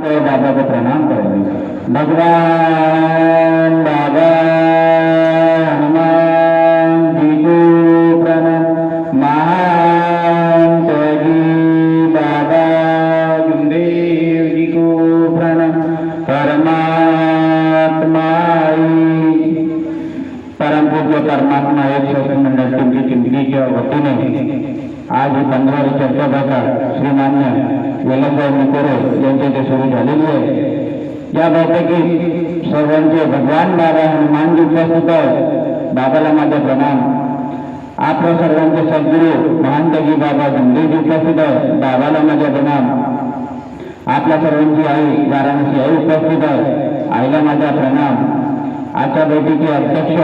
बाबा को प्रणाम करें। भगवान बाबा हनुमान जी को प्रणाम। महान त्यागी बाबा गुरुदेव जी को प्रणाम। परमात्मा परम पूज्य परमात्मा एक शासन मंडल टिमकी चिंतली के वतीने आज ही 15वी चर्चा बैठक श्रीमान्य वेलमभाई निकोरे यांच्या ते सुरू झालेली आहे। या बैठकीत सर्वांचे भगवान बाबा हनुमानजी उपस्थित आहेत। बाबाला माझा प्रणाम। आपल्या सर्वांचे सद्गुरू महान त्यागी बाबा गुरुदेवजी उपस्थित आहेत। बाबाला माझा प्रणाम। आपल्या सर्वांची आई वाराणसी आई उपस्थित आहे। आईला माझा प्रणाम। आजच्या बैठकीचे अध्यक्ष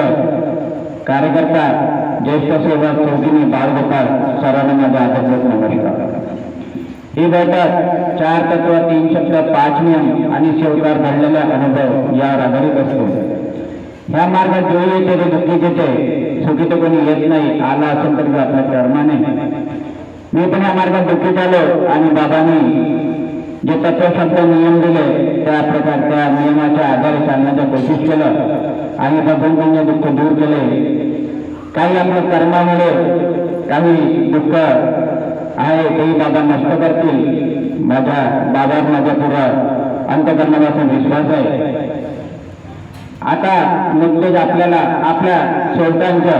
कार्यकर्ता ज्येष्ठ सेवक चौधरी बाळगोपाळ सर्वांना माझा आदरपूर्वक नमस्कार। ही बैठक 4 तत्व 3 शब्द 5 नियम आणि शेवटावर घडलेला अनुभव यावर आधारित असतो। ह्या मार्गात जो येते ते दुःखीचे सुखी तर कोणी येत नाही। आला असेल तरी आपल्या कर्माने। मी पण या मार्गात दुःखीत आलो आणि बाबांनी जे तत्व शब्द नियम दिले त्या प्रकार त्या नियमाच्या आधारे चालण्याचा कोशिश केलं आणि भगवंतांनी दुःख दूर केले। काही आपल्या कर्मामुळे काही दुःख आहे तेही बाबा नष्ट करतील। माझ्या बाबावर माझ्या पुरा अंतकरणापासून विश्वास आहे। आता नुकतेच आपल्याला आपल्या शेवटांचं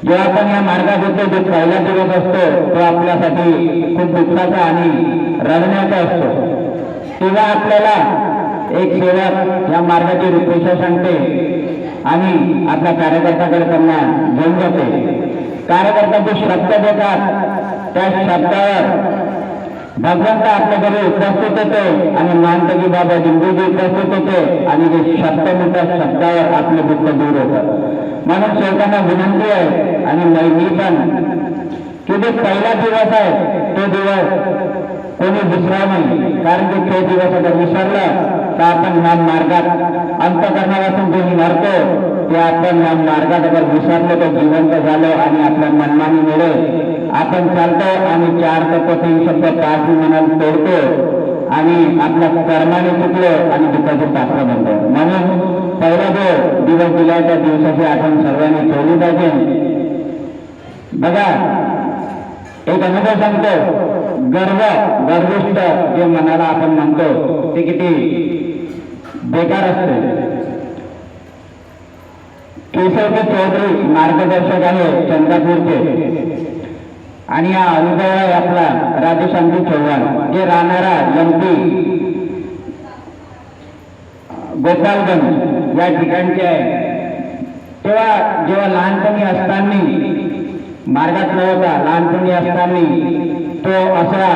जेव्हा आपण या मार्गात येतो जो पहिला दिवस असतो तो आपल्यासाठी खूप दुःखाचा आणि रडण्याचा असतो। तेव्हा आपल्याला एक सेवक या मार्गाची रूपरेषा सांगते आणि आपल्या कार्यकर्त्याकडे त्यांना घेऊन जाते। कार्यकर्ता जो शब्द देतात त्या शब्दावर भगवंत आपल्याकडे उपस्थित होते आणि मानतो की बाबा जिंदगी उपस्थित होते आणि जे शब्द म्हणतात शब्दावर आपले दुःख दूर होतात। म्हणून शेवटांना विनंती आहे आणि मी पण की जो पहिला दिवस आहे तो दिवस कोणी विसरा नाही। कारण की तो दिवस अगर विसरला तर आपण ह्या मार्गात अंतकरणापासून जे मरतो ते आपण ह्या मार्गात अगर विसरलो तर जिवंत झालो आणि आपल्या मनमानीमुळे आपण चालतो आणि 4 तत्व 3 शब्द 5 मनाला तोडतो आणि आपल्या कर्माने चुकलो आणि दुःखाचे पात्र बनतो। म्हणून पहिला जो दिवस दिला त्या दिवसाची आठवण सर्वांनी ठेवली पाहिजे। बघा एक अनुभव सांगतो। गर्विष्ठ जे मनाला आपण म्हणतो ते किती बेकार असते। केशवजी चौधरी मार्गदर्शक आहे चंद्रपूरचे आणि हा अनुभव आहे आपला राजेशांती चव्हाण जे राहणारा MP गोपालगंज या ठिकाणचे आहे। तेव्हा जेव्हा लहानपणी असताना मार्गात नव्हता लहानपणी असताना तो असा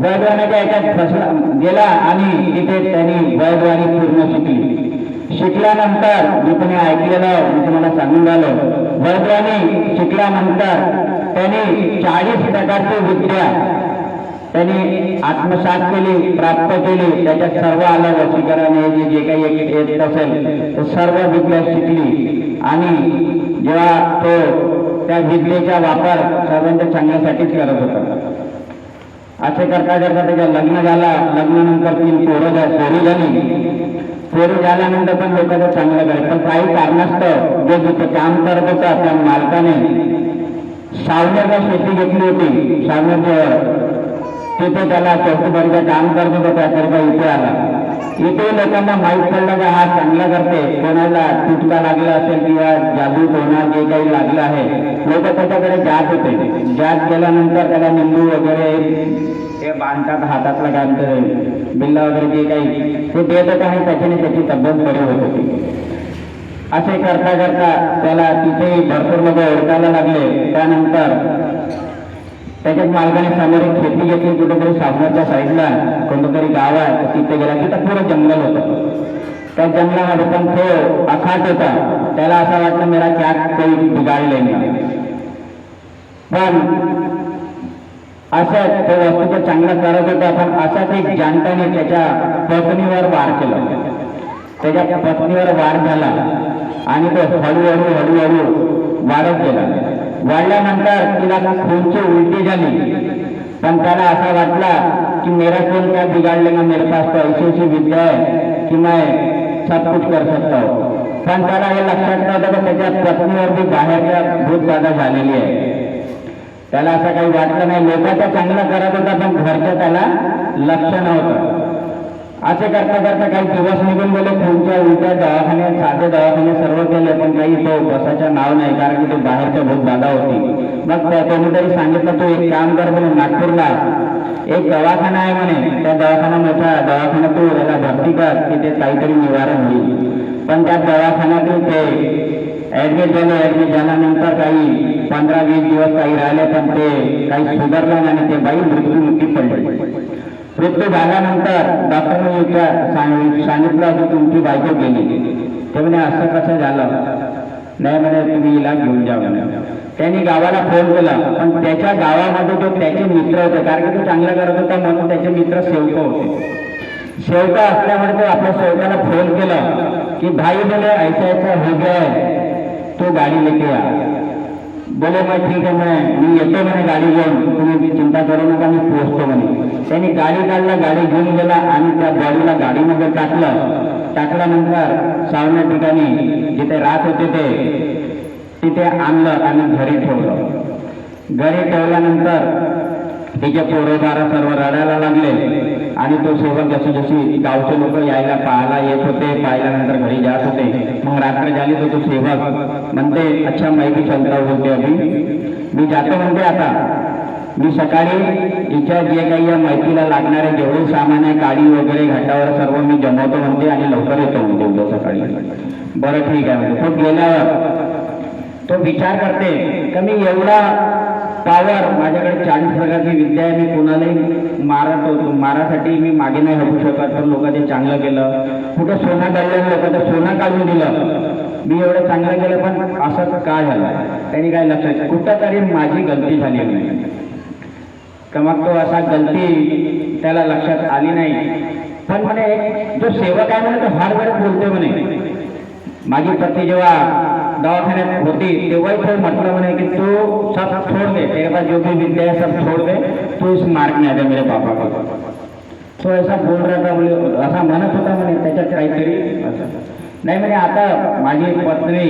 वैद्वानाच्या याच्यात फसला गेला आणि तिथे त्यांनी वैद्वानी पूर्ण शिकली। शिकल्यानंतर मी पण ऐकलेलं मी तुम्हाला सांगून राहिलो। वैद्वानी शिकल्यानंतर त्यांनी 40 प्रकारची विद्या त्यांनी आत्मसात केली प्राप्त केली। त्याच्यात सर्व आलं वशीकरण हे जे काही येत असेल ते सर्व विद्या शिकली आणि जेव्हा तो त्या विद्येचा वापर सर्वांच्या चांगल्यासाठीच करत होता। असे करता करता त्याचं लग्न झाला। लग्नानंतर 3 पोरी झाली। पोरी झाल्यानंतर पण लोकांचं चांगलं करायचं पण काही कारणास्तव जे जिथे काम करत होता त्या मालकाने सावनेरला शेती घेतली होती। सावनेरजवळ तिथे त्याला चौकीदारीचं काम करत होता त्याकरिता इथे आला। इथे लोकांना माहीत पडलं की हा चांगला करते। कोणाला तुटका लागला असेल किंवा जादू टोना जे काही लागलं आहे लोक त्याच्याकडे जात होते। जात गेल्यानंतर त्याला निंबू वगैरे ते बांधतात हातातला गांधरे बिल्ला वगैरे जे काही ते देत होते आणि त्याच्याने त्याची तब्येत बरी होत होती। असे करता करता त्याला तिथेही भरपूर लोक ओळखायला लागले। त्यानंतर त्याच्यात मालकाने समोर एक खेती घेतली कुठेतरी सावनेरच्या साईडला कोणतरी गाव आहे तिथे गेला। तिथं पुरं जंगल होतं। त्या जंगलामध्ये पण तो अखाट होता। त्याला असं वाटलं मेरा क्या कोई बिगाड़ लेंगे पण असं तो वस्तूचं चांगलं करत होता। पण असाच एक जाणताने त्याच्या पत्नीवर वार केला। त्याच्या पत्नीवर वार झाला आणि तो हळूहळू वाढत गेला। वाढल्यानंतर तिला खूनची उलटी झाली पण त्याला असा वाटला कि मेरा कौन क्या बिगाड़ लेगा, मेरे पास तो ऐसी ऐसी विद्या है कि मैं सब कुछ कर सकता हूँ. पण त्याला हे लक्षात नव्हतं की त्याच्या पत्नीवर बी बाहेरच्या भूत बाधा झालेली आहे. त्याला असं काही वाटलं नाही. लोकांचा चांगला करत होता पण घरच्या त्याला लक्ष नव्हतं. असे करता करता काही दिवस निघून गेले. पुढच्या उलट्या दवाखाने, साधे दवाखाने सर्व केले पण काही तो बसायचं नाव नाही, कारण की ते बाहेरच्या भूत बाधा होती. मग कोणीतरी सांगितलं तू एक काम कर म्हणे, नागपूरला एक दवाखाना आहे म्हणे, त्या दवाखाना मोठा दवाखाना तू याला भरती कर की ते काहीतरी निवारण होईल. पण त्या दवाखान्यातून ते ऍडमिट झाले. ऍडमिट झाल्यानंतर काही 15-20 दिवस काही राहिले पण ते काही सुधारलं आणि ते बाई मृत्युमुखी पडले. मृत्यू झाल्यानंतर डॉक्टरने सांगितलं की तुमची बायको गेली. ते म्हणे असं कसं झालं. नाही म्हणे तुम्ही हिला घेऊन जा म्हणे. त्यांनी गावाला फोन केला पण त्याच्या गावामध्ये जो त्याचे मित्र होते, कारण की तो चांगला करत होता म्हणून त्याचे मित्र सेवक होते. सेवक असल्यामुळे तो आपल्या सेवकाला फोन केला की भाई बोले ऐसा ऐसा हो गया है, तो गाडी लेके आ. बोले मग ठीक आहे म्हणे, मी येतो म्हणे गाडी घेऊन, तुम्ही चिंता करू नका, मी पोहोचतो म्हणे. त्यांनी गाडी काढला, गाडी घेऊन गेला आणि त्या बॉडीला गाडीमध्ये टाकल्यानंतर सावण्या ठिकाणी जिथे राहत होते ते तिथे आणलं आणि घरी ठेवलं. घरी ठेवल्यानंतर तिचे पोरं बारा सर्व रडायला लागले आणि तो सेवक जशी जशी गावचे लोक यायला पाहायला येत होते, पाहिल्यानंतर घरी जात होते. मग रात्र झाली तो सेवक म्हणते अच्छा मैं भी चलता होते, अभी मी जातो म्हणते. आता मी सकाळी हिच्या जे काही या माहितीला लागणारे जेवढे सामान आहे, गाडी वगैरे घाटावर सर्व मी जमवतो म्हणते आणि लवकर येतो म्हणते उद्या सकाळी. बरं ठीक आहे म्हणते. तो गेल्यावर तो विचार करते की मी एवढा पावर, माझ्याकडे 40 प्रकारची विद्या आहे, मी कुणालाही मारत होतो, मारासाठी मी मागे नाही हटू शकत. पण लोकांनी चांगलं केलं. कुठं सोनं काढलं, लोकांचं सोनं काढून दिलं. मी एवढं चांगलं केलं पण असं काय झालं. त्यांनी काय लक्षात, कुठं तरी माझी गलती झाली नाही. तर मग तो असा गलती त्याला लक्षात आली नाही. पण म्हणे जो सेवक आहे म्हणे तो फार वेळेस बोलते म्हणे. माझी पत्नी जेव्हा दवाखान्यात होती तेव्हाही तो म्हटलं म्हणे की तू सब छोड़ दे, तेरे पास जो भी विद्या है सब छोड़ दे, तू इस मार्ग में आ जा मेरे पापा को. तो ऐसा बोल रहा था, बोले असा म्हणत होता म्हणे. त्याच्यात काहीतरी नाही म्हणे. आता माझी पत्नी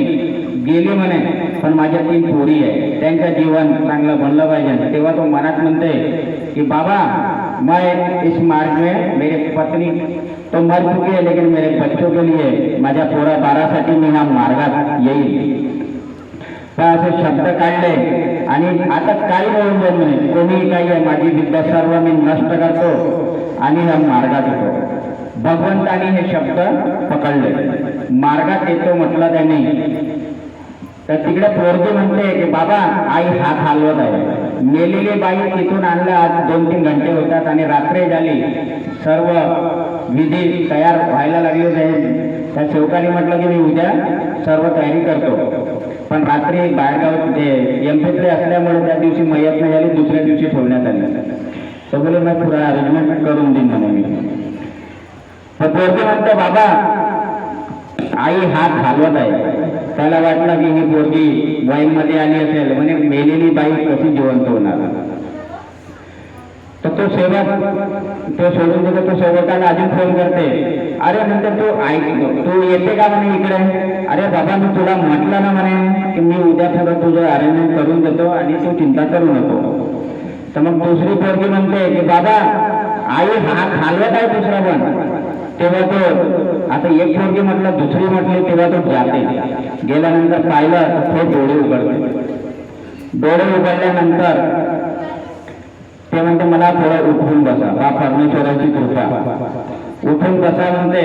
गेली म्हणे पण माझ्या 3 पोरी आहे, त्यांचं जीवन चांगलं बनलं पाहिजे. तेव्हा तो मनात म्हणते कि बाबा मैं इस मार्ग में, मेरी पत्नी तो मर चुकी है लेकिन मेरे बच्चों के लिए, माझ्या पोरा बारासाठी मी ह्या मार्गात येईल. तर असे शब्द काढले आणि आता काही होऊन जाईल म्हणे. कोणी काही आहे, माझी विद्या सर्व मी नष्ट करतो आणि ह्या मार्गात येतो. भगवंतानी हे शब्द पकडले. मार्गात येतो म्हटलं त्यांनी. तर तिकडे पोरगी म्हणते की बाबा आई हात हलवत आहे. मेलेली बाई तिथून आणलं. आज 2-3 घंटे होतात आणि रात्र झाली. सर्व विधी तयार व्हायला लागले होते. त्या सेवकाने म्हटलं की मी उद्या सर्व तयारी करतो. पण रात्री बाहेरगाव ते एमपीतले असल्यामुळे त्या दिवशी मयत नाही झाली, दुसऱ्या दिवशी ठेवण्यात आली. तर बोले मग पुरा अरेंजमेंट करून देईन म्हणे मी. तर पोरगी म्हणतो बाबा आई हात हलवत आहे. त्याला वाटलं की ही पोरगी वाईनमध्ये आली असेल, म्हणे मेलेली बाई कशी जिवंत होणार. तर तो सेवक तो सोडून देतो. तो सेवकाला अजून फोन करते. अरे म्हणते तू येते का म्हणे इकडे. अरे बाबा मी तुला म्हटलं ना म्हणे की मी उद्या सगळं तुझं अरेंजमेंट करून देतो आणि तू चिंता करू नको. तर मग दुसरी पोरगी म्हणते की बाबा आई हात हलवत आहे दुसरा पण. तेव्हा तो आता एक पोरगी म्हटलं, दुसरी म्हटली, तेव्हा तो जाते. गेल्यानंतर पाहिलं तर ते डोळे उघडले. डोळे उघडल्यानंतर ते म्हणते मला थोडं उठून बसा, हा परमेश्वराची कृपा. उठून बसा म्हणते.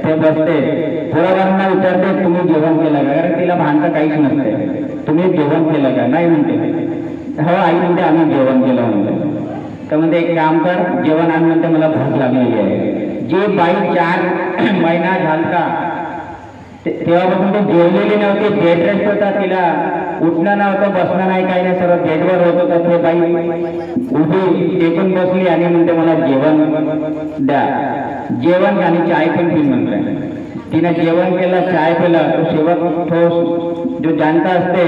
ते बसते. थोड्या वेळांना विचारते तुम्ही जेवण केलं का, कारण तिला भानचं काहीच नसते. तुम्ही जेवण केलं का. नाही म्हणते. हो आई म्हणते आम्ही जेवण केलं म्हणते. तर म्हणते एक काम कर, जेवण आण म्हणते, मला भूक लागलेली आहे. जे बाई 4 महिना झालता तेव्हापासून ते जेवलेली नव्हती, बेड रेस्ट होता. तिला उठणं नव्हतं, बसणं नाही, काही नाही, सर्व बेडवर होत होतं. ते बाई उभी टेकून बसली आणि म्हणते मला जेवण द्या. जेवण आणि चाय पण पिन म्हणते. तिने जेवण केलं, चाय पिलं, तो सेवक तो जो जाणता असते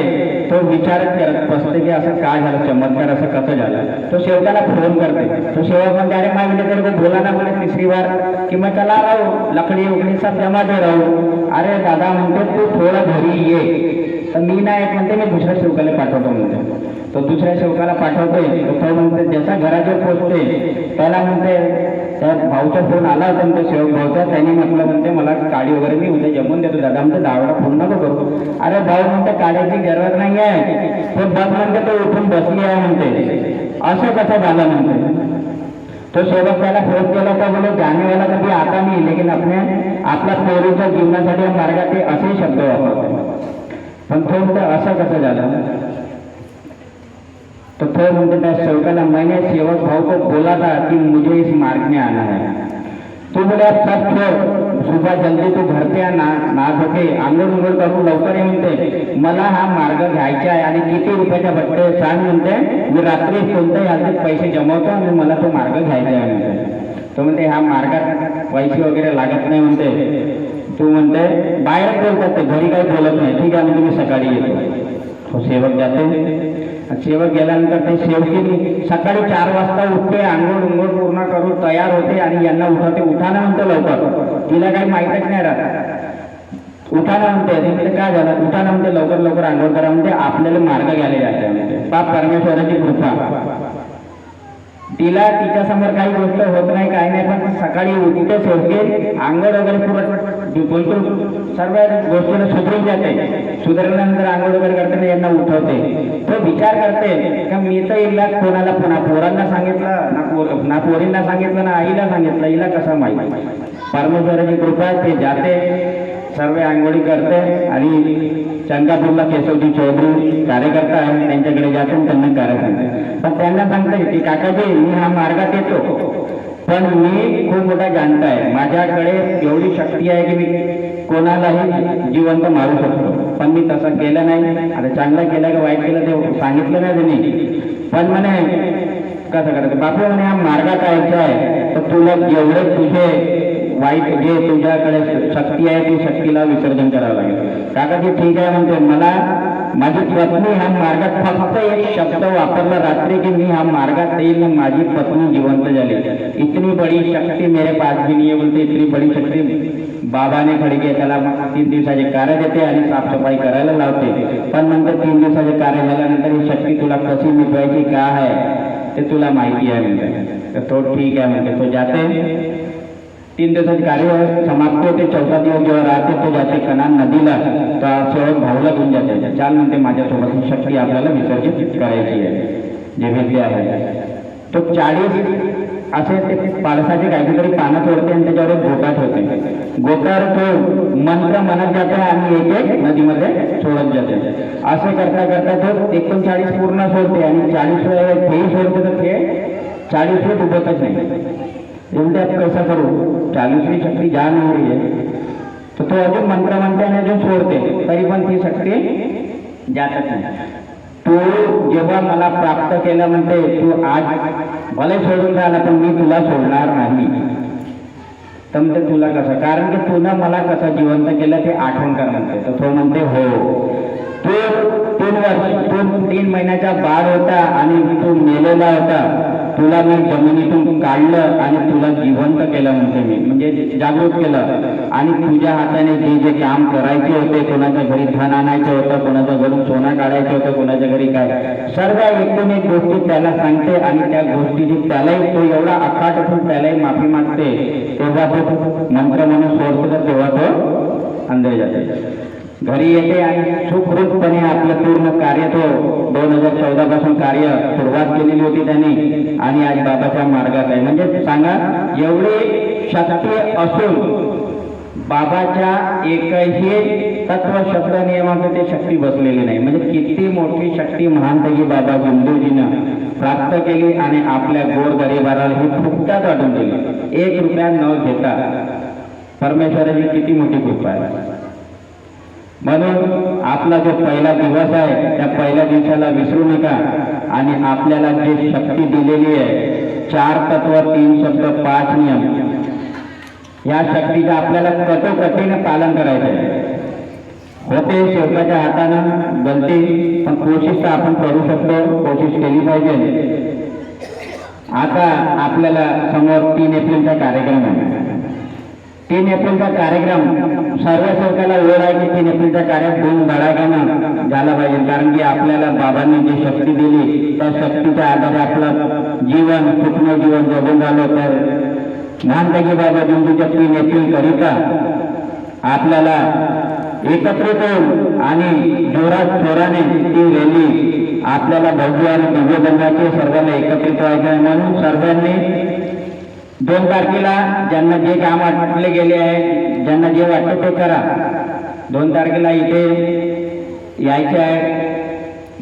तो विचार करत बसते की असं काय झालं, चमत्कार असं कसं झालं. तो सेवकाला फोन करते. तो सेवक म्हणते अरे मागितले तेरे को बोला ना बोले तीसरी बार कि मैं चला रहा हूँ, लकड़ी उकड़ी सब जमा दे रहा हूँ. अरे दादा म्हणते तू थोडं घरी ये. तर मी नाही म्हणते, मी दुसऱ्या सेवकाला पाठवतो म्हणते. तो दुसऱ्या सेवकाला पाठवतोय. तो म्हणते ज्याच्या घराजवळ पोहोचते त्याला म्हणते त्या भाऊचा फोन आला होता म्हणते सेवक भाऊचा, त्यांनी म्हटलं म्हणते मला काडी वगैरे मी उद्या जमून देतो दादा म्हणते, दावडा फोन नको करू. अरे भाऊ म्हणते काढायची गरज नाही आहे, तो बस म्हणते तो उठून बसली आहे म्हणते. असं कसं झालं म्हणते. तो सेवक त्याला फोन केला तर बोले जाने वाला कधी आता नाही, लेकिन आपल्या पोरीच्या जीवनासाठी मार्गात ते असे शब्द वापरतो. पण तो म्हणते असं कसं झालं. तो फिर म्हणते त्या सेवकाला मैंने सेवक भाव को बोला था कि मुझे इस मार्ग में आना है. तू बोले अब सब छोड़, सुबह जल्दी तू घर पे ना धोके आंघोळ उंघोळ करून लवकर ये म्हणते, मला हा मार्ग घ्यायचा आहे आणि किती रुपयाच्या भट्टे सांग म्हणते, मी रात्री कोणत्याही हालतीत पैसे जमवतो आणि मला तो मार्ग घ्यायचा आहे म्हणते. तो म्हणते हा मार्गात पैसे वगैरे लागत नाही म्हणते, तू म्हणते बाहेर बोलतात ते, घरी काही बोलत नाही. ठीक आहे म्हणजे मी सकाळी येतो. तो सेवक जाते. सेवक गेल्यानंतर ते सेवकीने सकाळी 4 वाजता उठते, आंघोळ उंघोळ पूर्ण करून तयार होते आणि यांना उठवते. उठाना म्हणते लवकर, तिला काही माहीतच नाही राहत. उठाना म्हणते, तिथे काय झालं, उठाना म्हणते लवकर लवकर आंघोळ करा म्हणते, आपल्याला मार्ग घ्यायला जायचे म्हणते. बाप परमेश्वराची कृपा. तिला तिच्यासमोर काही गोष्ट होत नाही काय नाही, पण सकाळी उठते सेवके, आंघोळ वगैरे बिलकुल सर्व गोष्टीला सुधरून जाते. सुधारल्यानंतर आंघोळ वगैरे करते, यांना उठवते. तो विचार करते का मी तर हिला कोणाला पोरांना सांगितलं ना पोरींना सांगितलं ना आईला सांगितलं, हिला कसं माहिती. परमेश्वराची कृपा. ते जाते, सर्व आंघोळी करते आणि चंद्रापूरला केशवजी चौधरी कार्यकर्ता आहे त्यांच्याकडे जाते, त्यांना कार्य सांगते. पण त्यांना सांगते की काकाजी मी हा मार्गात येतो, पण मी खूप मोठा जाणता आहे, माझ्याकडे एवढी शक्ती आहे की मी कोणालाही जिवंत मारू शकतो. पण मी तसं केलं नाही. आता चांगलं केलं का वाईट केलं ते सांगितलं नाही त्यांनी. पण म्हणे कसं करायचं बापू म्हणे हा मार्गात यायचं आहे, तर तुला जेवढे तुझे वाईट जे तुझ्याकडे शक्ती आहे ती शक्तीला विसर्जन करावं लागेल. काकाजी ठीक आहे म्हणते, मला माझी पत्नी ह्या मार्गात फक्त एक शब्द वापरला रात्री की मी ह्या मार्गात येईल, माझी पत्नी जिवंत झाली. इतनी बड़ी शक्ती मेरे पास भी नहीं है बोलते. इतनी बड़ी शक्ती बाबाने खडी के त्याला 3 दिवसाचे कार्य देते आणि साफसफाई करायला लावते. पण नंतर 3 दिवसाचे कार्य झाल्यानंतर ही शक्ती तुला कशी मिटवायची काय आहे ते तुला माहिती आहे म्हणते. तर तो ठीक आहे म्हणते. तो जाते, 3 दिवसाचे कार्य समाप्त होते. 4था दिवस जेव्हा राहते तो जाते कनान नदीला, तर सेवक भाऊला घेऊन जाते. चाल म्हणते माझ्यासोबत ही शक्ती आपल्याला विसर्जित करायची आहे जे विद्या आहे. तो 40 असे ते पाळसाचे काहीतरी पानं तोडते आणि त्याच्यावर एक गोटा ठेवते. गोट्यावर तो मंत्र म्हणत जाते आणि एक नदीमध्ये सोडत जाते. असे करता करता तो 39 पूर्ण सोडते आणि 40 तेही सोडते, तर ते 40 फूट उभतच नाही. एवढे आप कैसा करू, 40वी शक्ती जान हो रही है. तो अजून मंत्र म्हणते आणि अजून सोडते, तरी पण ती शक्ती जातच नाही. तू जेव्हा मला प्राप्त केलं म्हणते, तू आज भले सोडून राहिला पण मी तुला सोडणार नाही. तर म्हणते तुला कसं, कारण की तुला मला कसं जिवंत केलं ते आठवण कर म्हणते. तर तो म्हणते हो, तू 3 महिन्याचा बाळ होता आणि तू मेलेला होता, तुला मी जमिनीतून काढलं आणि तुला जिवंत केलं म्हणते मी, म्हणजे जागृत केलं. आणि तुझ्या हाताने जे जे काम करायचे होते, कोणाच्या घरी धन आणायचं होतं, कोणाच्या घरून सोनं काढायचं होतं, कोणाच्या घरी काय, सर्व एकूण एक गोष्टी त्याला सांगते आणि त्या गोष्टीची त्यालाही तो एवढा अखाट असून त्यालाही माफी मागते. तेव्हा तो मंत्र म्हणून सोडतो, तर तेव्हा तो अंदर जाते. घरी येते आणि सुखरूपपणे आपलं पूर्ण कार्य तो 2014 पासून कार्य सुरुवात केलेली होती त्यांनी आणि आज बाबाच्या मार्गात आहे. म्हणजे सांगा एवढी शक्ती असून बाबाच्या एकही तत्व शब्द नियमात ते शक्ती बसलेली नाही. म्हणजे किती मोठी शक्ती महानतेची बाबा गुंडूजीनं प्राप्त केली आणि आपल्या गोरगरिबाला ही फुकटात वाटून दिली, 1 रुपया न घेता. परमेश्वराची किती मोठी कृपा आहे. म्हणून आपला जो पहिला दिवस आहे त्या पहिल्या दिवसाला विसरू नका आणि आपल्याला जी शक्ती दिलेली आहे 4 तत्व 3 शब्द 5 नियम या शक्तीचं आपल्याला कटोकटीने पालन करायचं आहे. होते शेवटाच्या हातानं गलती, पण कोशिश तर आपण करू शकतो, कोशिश केली पाहिजे. आता आपल्याला समोर 3 एप्रिलचा कार्यक्रम आहे. 3 एप्रिलचा कार्यक्रम सर्व सेवकाला वेळ आहे की 3 एप्रिलचा कार्यक्रम धडाक्यानं झाला पाहिजे, कारण की आपल्याला बाबांनी जी शक्ती दिली त्या शक्तीच्या आधारे आपलं जीवन सुखमय जीवन जगून झालं. तर महानतगी बाबा दिंडीच्या 3 एप्रिल करिता आपल्याला एकत्रित होऊन आणि जोरात जोराने ती रॅली आपल्याला भव्य आणि दिव्य बनवायची, सर्वांना एकत्रित व्हायचं आहे. म्हणून सर्वांनी 2 तारखेला ज्यांना जे काम वाटले गेले आहे, ज्यांना जे वाटतं ते करा. 2 तारखेला इथे यायचे आहे.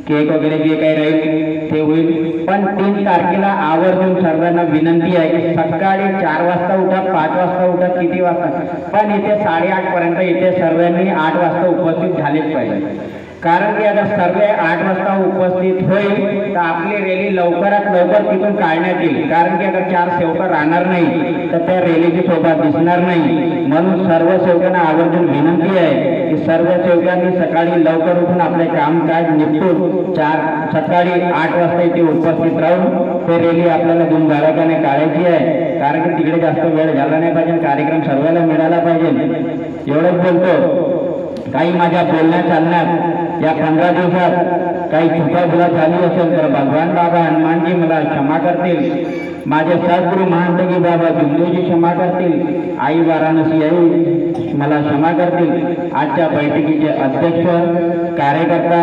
केक वगैरे जे काही राहील ते होईल. पण 3 तारखेला आवर्जून सर्वांना विनंती आहे की सकाळी 4 वाजता उठा, 5 वाजता उठा, किती वाजता, पण इथे 8:30 पर्यंत इथे सर्वांनी 8 वाजता उपस्थित झालेच पाहिजे. कारण की आता सर्व 8 वाजता उपस्थित होईल तर आपली रॅली लवकरात लवकर तिथून काढण्यात येईल. कारण की अगर 4 सेवक राहणार नाही तर त्या रॅलीची शोभा दिसणार नाही. म्हणून सर्व सेवकांना आवर्जून विनंती आहे की सर्व सेवकांनी सकाळी लवकर उठून आपले कामकाज निपटून सकाळी 8 वाजता इथे उपस्थित राहून ते रॅली आपल्याला धुमधडाक्याने काढायची आहे. कारण की तिकडे जास्त वेळ झाला नाही पाहिजे, कार्यक्रम सर्वांना मिळाला पाहिजे. एवढंच बोलतो. काही माझ्या बोलण्या चालण्यात या 15 दिवसात काही चुकाभुला झाली असेल तर भगवान बाबा हनुमानजी मला क्षमा करतील. माझे सद्गुरू महंतगी बाबा दिंडोजी क्षमा करतील. आई वाराणसी आई मला क्षमा करतील. आजच्या बैठकीचे अध्यक्ष, कार्यकर्ता,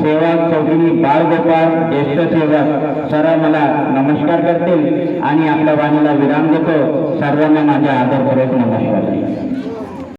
सेवक, चौधरी बाळगोपाळ, ज्येष्ठ सेवक सर्व मला नमस्कार करतील आणि आपल्या वाणीला विराम देतो. सर्वांना माझ्या आदरपूर्वक नमस्कार.